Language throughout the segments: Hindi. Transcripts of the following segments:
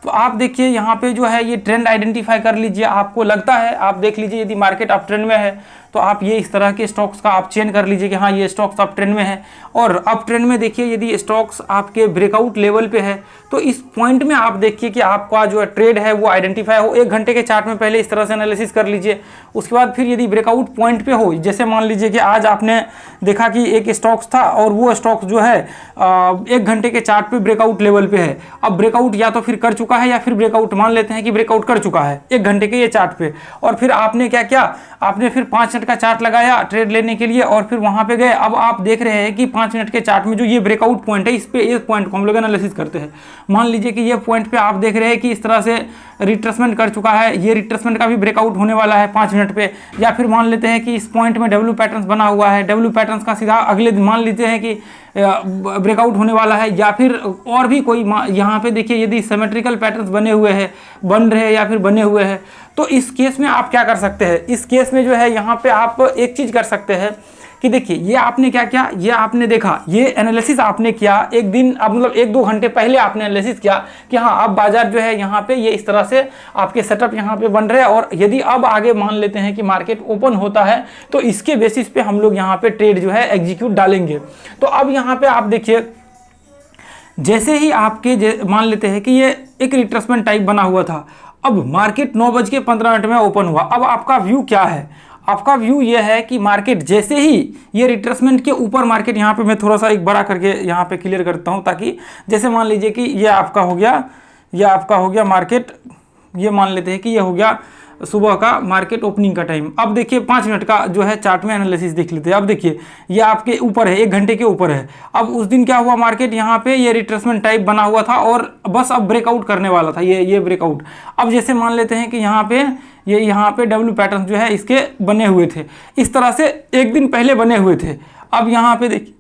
तो आप देखिए यहाँ पे जो है ये ट्रेंड आइडेंटिफाई कर लीजिए, आपको लगता है, आप देख लीजिए यदि मार्केट अप ट्रेंड में है तो आप ये इस तरह के स्टॉक्स का आप चेन कर लीजिए कि हाँ ये स्टॉक्स अप ट्रेंड में है। और अप ट्रेंड में देखिए यदि स्टॉक्स आपके ब्रेकआउट लेवल पे है तो इस पॉइंट में आप देखिए कि आपका जो ट्रेड है वो आइडेंटिफाई हो। 1 घंटे के चार्ट में पहले इस तरह से एनालिसिस कर लीजिए, उसके बाद फिर यदि ब्रेकआउट पॉइंट पे हो, जैसे मान लीजिए कि आज आपने देखा कि एक स्टॉक्स था और वो स्टॉक्स जो है 1 घंटे के चार्ट पे ब्रेकआउट लेवल पे है। अब ब्रेकआउट या तो फिर कर चुका है या फिर ब्रेकआउट मान लेते हैं कि ब्रेकआउट कर चुका है 1 घंटे के ये चार्ट पे, और फिर आपने क्या किया, आपने फिर 5 मिनट का चार्ट लगाया ट्रेड लेने के लिए और फिर वहां पे गए। अब आप देख रहे हैं कि 5 मिनट के चार्ट में जो ये ब्रेकआउट पॉइंट है, इस पे इस पॉइंट को हम लोग एनालिसिस करते हैं। मान लीजिए कि ये पॉइंट पे आप देख रहे हैं कि इस तरह से रिट्रेसमेंट कर चुका है, ये रिट्रेसमेंट का भी ब्रेकआउट होने वाला है 5 मिनट पे। या फिर मान लेते हैं कि इस पॉइंट में डब्ल्यू पैटर्न्स बना हुआ है, डब्ल्यू पैटर्न्स का सीधा अगले दिन मान लेते हैं कि ब्रेकआउट होने वाला है। या फिर और भी कोई यहाँ पे देखिए यदि सिमेट्रिकल पैटर्न्स बने हुए हैं, बन रहे हैं या फिर बने हुए हैं, तो इस केस में आप क्या कर सकते हैं, इस केस में जो है यहाँ पे आप एक चीज़ कर सकते हैं कि देखिए ये आपने क्या किया, ये आपने देखा, ये एनालिसिस आपने किया एक दिन, अब मतलब 1-2 घंटे पहले आपने एनालिसिस किया कि हाँ अब बाजार जो है यहाँ पे ये इस तरह से आपके सेटअप यहाँ पे बन रहे हैं, और यदि अब आगे मान लेते हैं कि मार्केट ओपन होता है तो इसके बेसिस पे हम लोग यहाँ पे ट्रेड जो है एग्जीक्यूट डालेंगे। तो अब यहाँ पे आप देखिए जैसे ही आपके मान लेते हैं कि ये एक रिट्रेसमेंट टाइप बना हुआ था, अब मार्केट 9:15 में ओपन हुआ। अब आपका व्यू क्या है, आपका व्यू ये है कि मार्केट जैसे ही ये रिट्रेसमेंट के ऊपर, मार्केट यहाँ पे मैं थोड़ा सा एक बड़ा करके यहाँ पे क्लियर करता हूँ ताकि जैसे मान लीजिए कि ये आपका हो गया, ये आपका हो गया मार्केट, ये मान लेते हैं कि ये हो गया सुबह का मार्केट ओपनिंग का टाइम। अब देखिए 5 मिनट का जो है चार्ट में एनालिसिस देख लेते हैं। अब देखिए ये आपके ऊपर है, 1 घंटे के ऊपर है। अब उस दिन क्या हुआ, मार्केट यहाँ पे ये रिट्रेसमेंट टाइप बना हुआ था और बस अब ब्रेकआउट करने वाला था, ये ब्रेकआउट। अब जैसे मान लेते हैं कि यहाँ पे ये यहाँ पे डब्ल्यू पैटर्न जो है इसके बने हुए थे, इस तरह से 1 दिन पहले बने हुए थे। अब यहाँ पे देखिए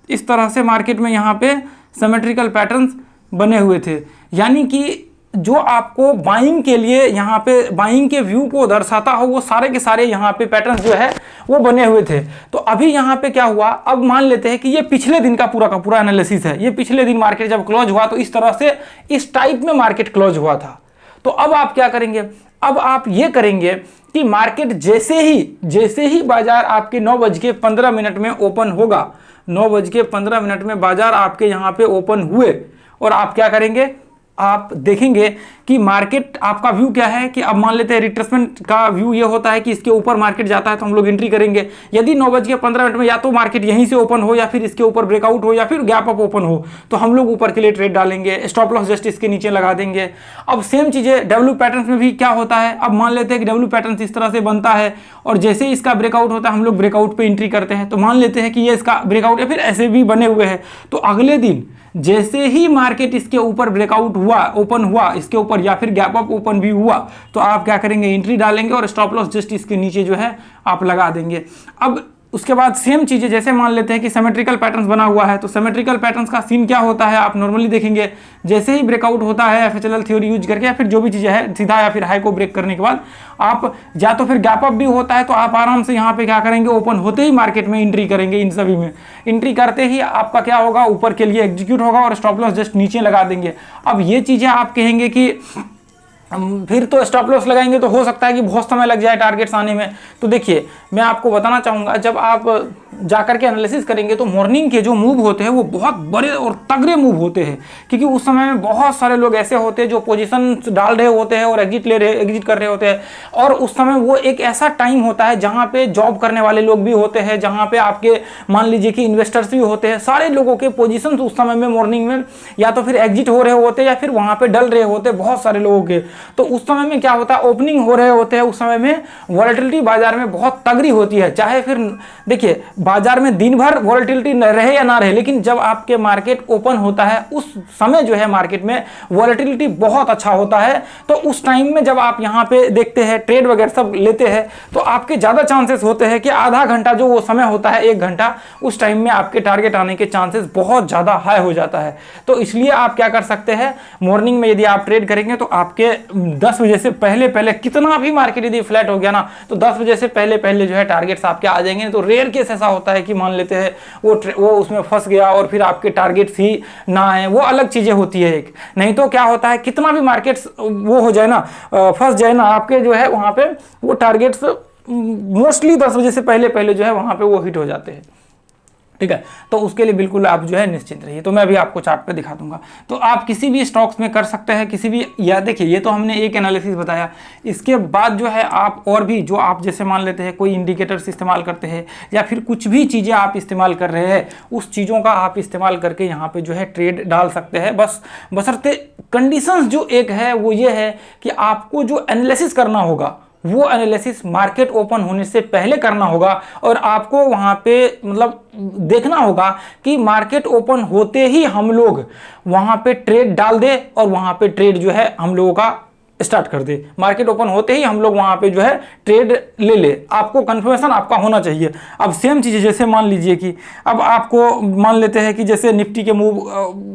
इस तरह से मार्केट में यहाँ पे सिमेट्रिकल पैटर्न्स बने हुए थे, यानी कि जो आपको बाइंग के लिए यहाँ पे बाइंग के व्यू को दर्शाता हो वो सारे के सारे यहाँ पे पैटर्न्स जो है वो बने हुए थे। तो अभी यहाँ पे क्या हुआ, अब मान लेते हैं कि ये पिछले दिन का पूरा एनालिसिस है। ये पिछले दिन मार्केट जब क्लोज हुआ तो इस तरह से इस टाइप में मार्केट क्लोज हुआ था। तो अब आप क्या करेंगे, अब आप ये करेंगे कि मार्केट जैसे ही बाजार आपके 9:15 में ओपन होगा, 9:15 में बाजार आपके यहाँ पे ओपन हुए, और आप क्या करेंगे, आप देखेंगे कि मार्केट आपका व्यू क्या है कि अब मान लेते हैं रिट्रेसमेंट का व्यू ये होता है कि इसके ऊपर मार्केट जाता है तो हम लोग एंट्री करेंगे। यदि 9:15 में या तो मार्केट यहीं से ओपन हो या फिर इसके ऊपर ब्रेकआउट हो या फिर गैप अप ओपन हो तो हम लोग ऊपर के लिए ट्रेड डालेंगे, स्टॉप लॉस जस्ट इसके नीचे लगा देंगे। अब सेम चीजें डब्ल्यू पैटर्न्स में भी क्या होता है, अब मान लेते हैं कि डब्ल्यू पैटर्न्स इस तरह से बनता है और जैसे ही इसका ब्रेकआउट होता है हम लोग ब्रेकआउट पे एंट्री करते हैं। तो मान लेते हैं कि ये इसका ब्रेकआउट या फिर ऐसे भी बने हुए हैं, तो अगले दिन जैसे ही मार्केट इसके ऊपर ब्रेकआउट हुआ, ओपन हुआ इसके ऊपर या फिर गैप अप ओपन भी हुआ, तो आप क्या करेंगे, एंट्री डालेंगे और स्टॉप लॉस जस्ट इसके नीचे जो है आप लगा देंगे। अब उसके बाद सेम चीजें, जैसे मान लेते हैं कि सिमेट्रिकल पैटर्न्स बना हुआ है, तो सिमेट्रिकल पैटर्न्स का सीन क्या होता है आप नॉर्मली देखेंगे, जैसे ही ब्रेकआउट होता है एफएचएल थ्योरी यूज करके या फिर जो भी चीजें है सीधा या फिर हाई को ब्रेक करने के बाद आप या तो फिर गैप अप भी होता है तो आप आराम से यहाँ पे क्या करेंगे, ओपन होते ही मार्केट में एंट्री करेंगे। इन सभी में एंट्री करते ही आपका क्या होगा, ऊपर के लिए एग्जीक्यूट होगा और स्टॉप लॉस जस्ट नीचे लगा देंगे। अब ये चीजें आप कहेंगे कि फिर तो स्टॉप लॉस लगाएंगे तो हो सकता है कि बहुत समय लग जाए टारगेट्स आने में। तो देखिए मैं आपको बताना चाहूँगा, जब आप जाकर के एनालिसिस करेंगे तो मॉर्निंग के जो मूव होते हैं वो बहुत बड़े और तगड़े मूव होते हैं, क्योंकि उस समय में बहुत सारे लोग ऐसे होते हैं जो पोजीशन डाल रहे होते हैं और एग्जिट कर रहे होते हैं। और उस समय वो एक ऐसा टाइम होता है जहाँ पे जॉब करने वाले लोग भी होते हैं, जहाँ पे आपके मान लीजिए कि इन्वेस्टर्स भी होते हैं। सारे लोगों के पोजीशन उस समय में मॉर्निंग में या तो फिर एग्जिट हो रहे होते हैं या फिर वहाँ पे डल रहे होते हैं बहुत सारे लोगों के। तो उस समय में क्या होता है, ओपनिंग हो रहे होते हैं, उस समय में वॉलेटिलिटी बाजार में बहुत तगड़ी होती है। चाहे फिर देखिए बाजार में दिन भर वॉलेटिलिटी रहे या ना रहे, लेकिन जब आपके मार्केट ओपन होता है उस समय जो है मार्केट में वॉलेटिलिटी बहुत अच्छा होता है। तो उस टाइम में जब आप यहाँ पे देखते हैं ट्रेड वगैरह सब लेते हैं तो आपके ज्यादा चांसेस होते हैं कि आधा घंटा जो वो समय होता है 1 घंटा, उस टाइम में आपके टारगेट आने के चांसेस बहुत ज्यादा हाई हो जाता है। तो इसलिए आप क्या कर सकते हैं, मॉर्निंग में यदि आप ट्रेड करेंगे तो आपके 10 बजे से पहले कितना भी मार्केट यदि फ्लैट हो गया ना तो 10 बजे से पहले जो है टारगेट्स आपके आ जाएंगे। तो रेयर केस ऐसा होता है कि मान लेते हैं वो उसमें फंस गया और फिर आपके टारगेट्स ही ना आए, वो अलग चीज़ें होती है एक। नहीं तो क्या होता है, कितना भी मार्केट्स वो हो जाए ना, फंस जाए ना, आपके जो है वहाँ पे वो टारगेट्स मोस्टली 10 बजे से पहले जो है वहाँ पे वो हिट हो जाते हैं, ठीक है। तो उसके लिए बिल्कुल आप जो है निश्चिंत रहिए। तो मैं अभी आपको चार्ट पे दिखा दूंगा। तो आप किसी भी स्टॉक्स में कर सकते हैं, किसी भी, या देखिए ये तो हमने एक एनालिसिस बताया, इसके बाद जो है आप और भी जो आप जैसे मान लेते हैं कोई इंडिकेटर्स इस्तेमाल करते हैं या फिर कुछ भी चीज़ें आप इस्तेमाल कर रहे हैं, उस चीज़ों का आप इस्तेमाल करके यहाँ पर जो है ट्रेड डाल सकते हैं। बस बशर्ते कंडीशंस जो एक है वो ये है कि आपको जो एनालिसिस करना होगा वो एनालिसिस मार्केट ओपन होने से पहले करना होगा, और आपको वहां पे मतलब देखना होगा कि मार्केट ओपन होते ही हम लोग वहां पे ट्रेड डाल दे और वहां पे ट्रेड जो है हम लोगों का स्टार्ट कर दे। मार्केट ओपन होते ही हम लोग वहां पे जो है ट्रेड ले ले, आपको कंफर्मेशन आपका होना चाहिए। अब सेम चीज़ जैसे मान लीजिए कि अब आपको मान लेते हैं कि जैसे निफ्टी के मूव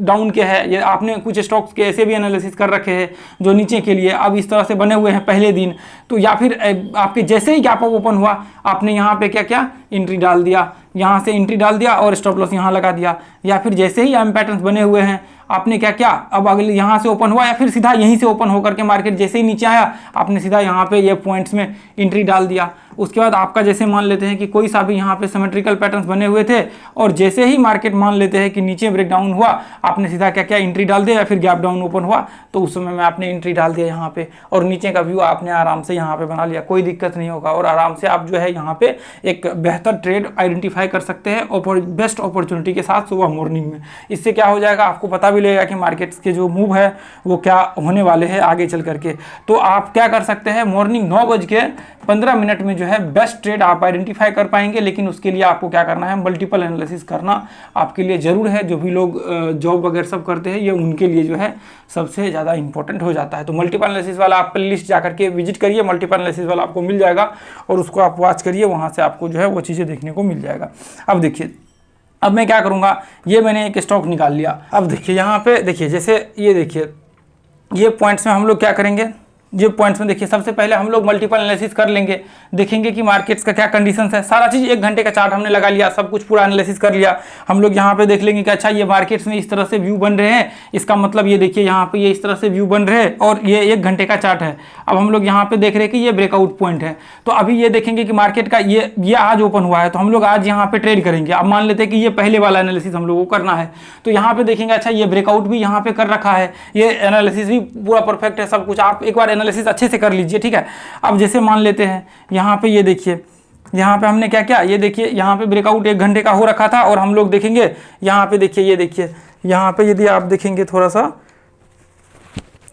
डाउन के है, या आपने कुछ स्टॉक्स के ऐसे भी एनालिसिस कर रखे हैं जो नीचे के लिए अब इस तरह से बने हुए हैं पहले दिन, तो या फिर आपके जैसे ही गैप अप ओपन हुआ आपने यहाँ पे क्या क्या एंट्री डाल दिया, यहाँ से एंट्री डाल दिया और स्टॉप लॉस यहाँ लगा दिया, या फिर जैसे ही एम पैटर्न्स बने हुए हैं आपने क्या क्या, अब अगले यहाँ से ओपन हुआ या फिर सीधा यहीं से ओपन होकर के मार्केट जैसे ही नीचे आया आपने सीधा यहाँ पे ये पॉइंट्स में एंट्री डाल दिया। उसके बाद आपका जैसे मान लेते हैं कि कोई सा भी यहाँ पे सिमेट्रिकल पैटर्न्स बने हुए थे और जैसे ही मार्केट मान लेते हैं कि नीचे ब्रेकडाउन हुआ आपने सीधा क्या क्या एंट्री डाल दिया, या फिर गैप डाउन ओपन हुआ तो उस समय में आपने एंट्री डाल दिया यहाँ पे, और नीचे का व्यू आपने आराम से यहाँ पे बना लिया, कोई दिक्कत नहीं होगा, और आराम से आप जो है यहाँ पे एक बेहतर ट्रेड आइडेंटिफाई कर सकते हैं और बेस्ट अपॉर्चुनिटी के साथ सुबह मॉर्निंग में। इससे क्या हो जाएगा, आपको पता भी लगेगा कि मार्केट्स के जो मूव है वो क्या होने वाले हैं आगे चल करके। तो आप क्या कर सकते हैं, मॉर्निंग 9:15 में जो है बेस्ट ट्रेड आप आइडेंटिफाई कर पाएंगे। लेकिन उसके लिए आपको क्या करना है, मल्टीपल एनालिसिस करना आपके लिए जरूर है। जो भी लोग जॉब वगैरह सब करते हैं ये उनके लिए जो है सबसे ज़्यादा इंपॉर्टेंट हो जाता है। तो मल्टीपल एनालिसिस वाला आप प्लेलिस्ट जा करके विजिट करिए, मल्टीपल एनालिसिस वाला आपको मिल जाएगा और उसको आप वॉच करिए, वहाँ से आपको जो है वो चीज़ें देखने को मिल जाएगा। अब देखिए, अब मैं क्या करूँगा, ये मैंने एक स्टॉक निकाल लिया। अब देखिए यहाँ पे देखिए, जैसे ये देखिए ये पॉइंट्स में हम लोग क्या करेंगे, ये पॉइंट्स में देखिए सबसे पहले हम लोग मल्टीपल एनालिसिस कर लेंगे, देखेंगे कि मार्केट्स का क्या कंडीशंस है, सारा चीज़ 1 घंटे का चार्ट हमने लगा लिया, सब कुछ पूरा एनालिसिस कर लिया। हम लोग यहाँ पे देख लेंगे कि अच्छा ये मार्केट्स में इस तरह से व्यू बन रहे हैं, इसका मतलब ये देखिए यहाँ पे ये इस तरह से व्यू बन रहे हैं और ये 1 घंटे का चार्ट है। अब हम लोग यहाँ पे देख रहे हैं कि ये ब्रेकआउट पॉइंट है, तो अभी ये देखेंगे कि मार्केट का ये आज ओपन हुआ है, तो हम लोग आज यहाँ पे ट्रेड करेंगे। अब मान लेते हैं कि ये पहले वाला एनालिसिस हम लोग को करना है, तो यहाँ पे देखेंगे अच्छा ये ब्रेकआउट भी यहाँ पे कर रखा है, ये एनालिसिस भी पूरा परफेक्ट है, सब कुछ आप एक बार एनालिसिस अच्छे से कर लीजिए, ठीक है। अब जैसे मान लेते हैं यहाँ पे ये देखिए, यहाँ पे हमने क्या क्या, ये देखिए यहाँ पे ब्रेकआउट 1 घंटे का हो रखा था और हम लोग देखेंगे यहाँ पे देखिए, ये देखिए यहाँ पे यदि आप देखेंगे थोड़ा सा,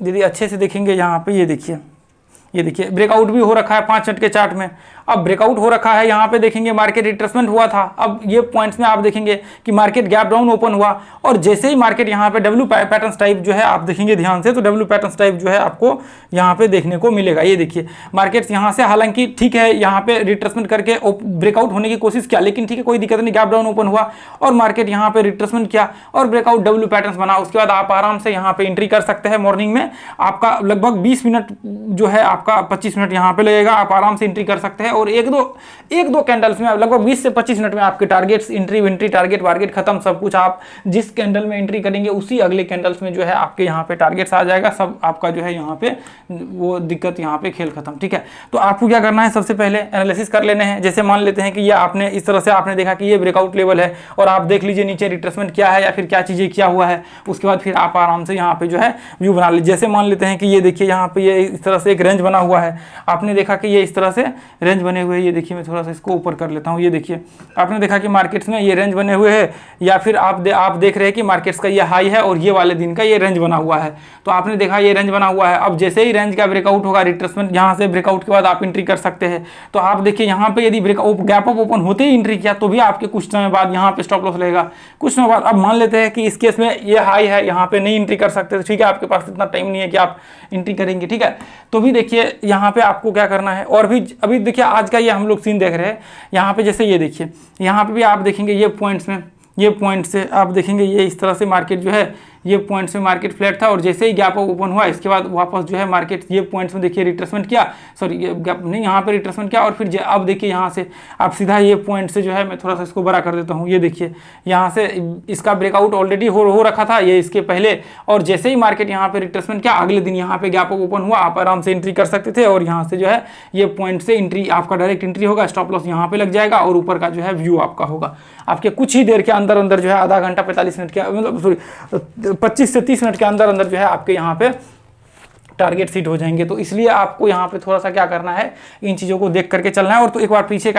यदि अच्छे से देखेंगे यहाँ पे ये देखिए ब्रेकआउट भी हो रखा है 5 मिनट के चार्ट में। अब ब्रेकआउट हो रखा है, यहाँ पे देखेंगे मार्केट रिट्रेसमेंट हुआ था। अब ये पॉइंट्स में आप देखेंगे कि मार्केट गैप डाउन ओपन हुआ और जैसे ही मार्केट यहाँ पे डब्ल्यू पैटर्न टाइप जो है आप देखेंगे ध्यान से, तो डब्ल्यू पैटर्न टाइप जो है आपको यहाँ पे देखने को मिलेगा। ये देखिए मार्केट्स यहाँ से हालांकि ठीक है यहाँ पे रिट्रेसमेंट करके ब्रेकआउट होने की कोशिश किया, लेकिन ठीक है कोई दिक्कत नहीं, गैप डाउन ओपन हुआ और मार्केट यहाँ पे रिट्रेसमेंट किया और ब्रेकआउट डब्ल्यू पैटर्न बना। उसके बाद आप आराम से यहाँ पे एंट्री कर सकते हैं मॉर्निंग में। आपका लगभग 20 मिनट जो है आपका 25 मिनट यहाँ पे लगेगा, आप आराम से एंट्री कर सकते हैं और एक दो कैंडल्स में लगभग 20 से 25 मिनट में आपके टारगेट्स एंट्री टारगेट वारगेट खत्म, सब कुछ आप जिस कैंडल में एंट्री करेंगे उसी अगले कैंडल्स में जो है आपके यहाँ पे टारगेट्स आ जाएगा, सब आपका जो है यहाँ पे वो दिक्कत यहाँ पे खेल खत्म, ठीक है। तो आपको क्या करना है, सबसे पहले एनालिसिस कर लेने हैं। जैसे मान लेते हैं कि ये आपने इस तरह से आपने देखा कि ये ब्रेकआउट लेवल है और आप देख लीजिए नीचे रिट्रेसमेंट क्या है या फिर क्या चीज़ें क्या हुआ है, उसके बाद फिर आप आराम से यहाँ पे जो है व्यू बना लीजिए। जैसे मान लेते हैं कि ये देखिए यहाँ पे ये इस तरह से एक रेंज बना हुआ है, आपने देखा कि ये इस तरह से रेंज बने हुए हैं। ये देखिए मैं थोड़ा सा इसको ऊपर कर लेता हूँ। ये देखिए आपने देखा कि मार्केट्स में ये रेंज बने हुए हैं, या फिर आप देख रहे हैं कि मार्केट्स का ये हाई है और ये वाले दिन का ये रेंज बना हुआ है। तो आपने देखा ये रेंज बना हुआ है। अब जैसे ही रेंज का ब्रेकआउट होगा, रिट्रेसमेंट यहाँ से ब्रेकआउट के बाद आप एंट्री कर सकते हैं। तो आप देखिए यहाँ पे यदि गैप अप ओपन होते ही एंट्री किया तो भी आपके कुछ समय बाद यहाँ पे स्टॉप लॉस रहेगा, कुछ समय बाद। अब मान लेते हैं कि इस केस में ये हाई है, यहाँ पे नहीं एंट्री कर सकते, तो ठीक है आपके पास इतना टाइम नहीं है कि आप एंट्री करेंगे, ठीक है। तो भी देखिए यहाँ पे आपको क्या करना है। और भी अभी देखिए आज का ये हम लोग सीन देख रहे हैं, यहाँ पे जैसे ये देखिए यहाँ पे भी आप देखेंगे ये पॉइंट्स में, ये पॉइंट से आप देखेंगे ये इस तरह से मार्केट जो है ये पॉइंट्स में मार्केट फ्लैट था और जैसे ही गैप ओपन हुआ इसके बाद वापस जो है मार्केट ये पॉइंट्स में देखिए रिट्रेसमेंट किया, सॉरी ये गैप नहीं, यहाँ पे रिट्रेसमेंट किया और फिर अब देखिए यहाँ से आप सीधा ये पॉइंट से जो है, मैं थोड़ा सा इसको बड़ा कर देता हूँ, ये देखिए यहाँ से इसका ब्रेकआउट ऑलरेडी हो रखा था ये इसके पहले, और जैसे ही मार्केट यहाँ पे रिट्रेसमेंट किया अगले दिन यहाँ पे गैप ओपन हुआ, आप आराम से एंट्री कर सकते थे और यहाँ से जो है ये पॉइंट से एंट्री आपका डायरेक्ट एंट्री होगा, स्टॉप लॉस यहाँ पे लग जाएगा और ऊपर का जो है व्यू आपका होगा। आपके कुछ ही देर के अंदर अंदर जो है आधा घंटा 45 मिनट के मतलब सॉरी 25 से 30 मिनट के अंदर अंदर जो है आपके यहाँ पे टारगेट सीट हो जाएंगे। तो इसलिए आपको यहाँ पे थोड़ा सा क्या करना है, इन चीज़ों को देख करके चलना है। और तो एक बार पीछे का